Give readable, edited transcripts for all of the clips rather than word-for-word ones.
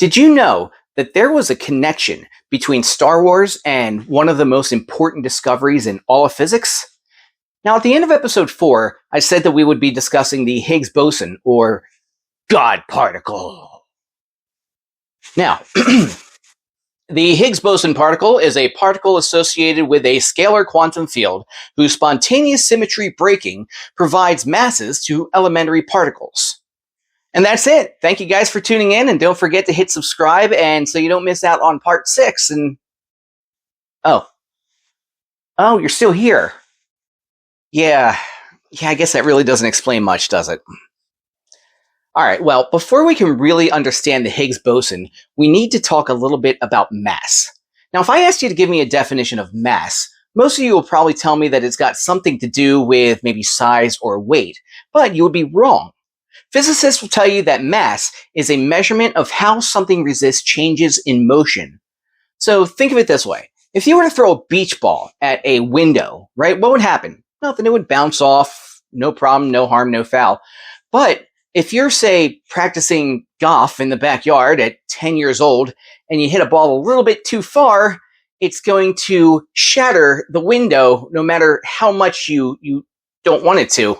Did you know that there was a connection between Star Wars and one of the most important discoveries in all of physics? Now, at the end of episode 4, I said that we would be discussing the Higgs Boson, or God particle. Now, the Higgs boson particle is a particle associated with a scalar quantum field whose spontaneous symmetry breaking provides masses to elementary particles. And that's it. Thank you guys for tuning in, and don't forget to hit subscribe and so you don't miss out on part 6. And oh, you're still here. Yeah, I guess that really doesn't explain much, does it? All right, well, before we can really understand the Higgs boson, we need to talk a little bit about mass. Now, if I asked you to give me a definition of mass, most of you will probably tell me that it's got something to do with maybe size or weight, but you would be wrong. Physicists will tell you that mass is a measurement of how something resists changes in motion. So think of it this way. If you were to throw a beach ball at a window, right, what would happen? Nothing. It would bounce off. No problem, no harm, no foul. But if you're, say, practicing golf in the backyard at 10 years old and you hit a ball a little bit too far, it's going to shatter the window no matter how much you don't want it to.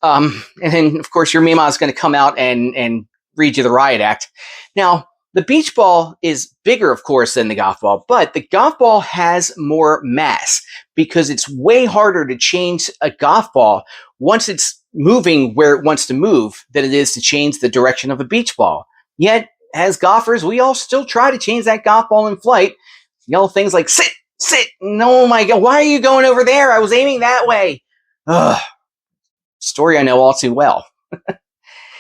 And then, of course, your Mima is going to come out and read you the riot act. Now, the beach ball is bigger, of course, than the golf ball, but the golf ball has more mass because it's way harder to change a golf ball once it's moving where it wants to move than it is to change the direction of a beach ball. Yet, as golfers, we all still try to change that golf ball in flight. Yell things like, sit, no, my God, why are you going over there? I was aiming that way. Ugh. Story I know all too well.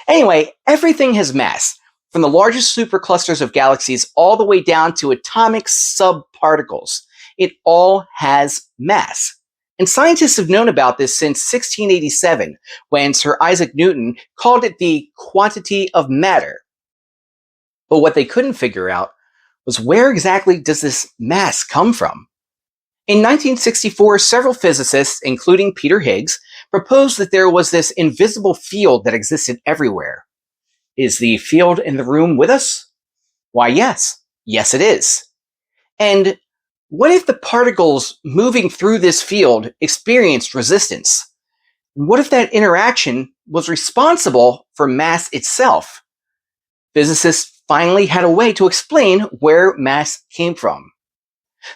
Anyway, everything has mass, from the largest superclusters of galaxies all the way down to atomic subparticles. It all has mass. And scientists have known about this since 1687, when Sir Isaac Newton called it the quantity of matter. But what they couldn't figure out was, where exactly does this mass come from? In 1964, several physicists, including Peter Higgs, proposed that there was this invisible field that existed everywhere. Is the field in the room with us? Why, yes. Yes, it is. And what if the particles moving through this field experienced resistance? And what if that interaction was responsible for mass itself? Physicists finally had a way to explain where mass came from.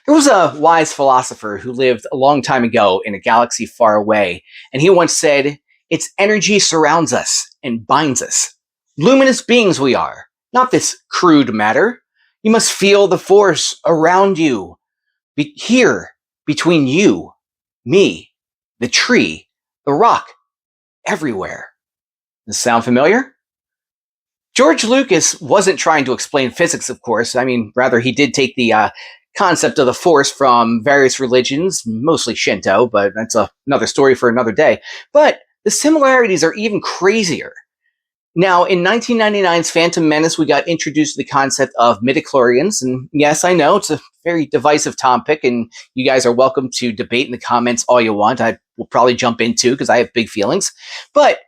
There was a wise philosopher who lived a long time ago in a galaxy far away, and he once said, "Its energy surrounds us and binds us. Luminous beings we are, not this crude matter. You must feel the force around you, here, between you, me, the tree, the rock, everywhere." Does this sound familiar? George Lucas wasn't trying to explain physics, of course. Rather, he did take the concept of the force from various religions, mostly Shinto, but that's another story for another day. But the similarities are even crazier. Now, in 1999's Phantom Menace, we got introduced to the concept of midi-chlorians. And yes, I know it's a very divisive topic, and you guys are welcome to debate in the comments all you want. I will probably jump into because I have big feelings. But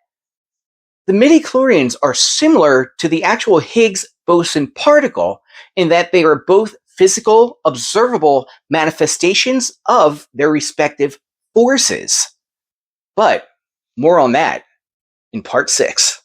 the midi-chlorians are similar to the actual Higgs boson particle in that they are both physical, observable manifestations of their respective forces. But more on that in part 6.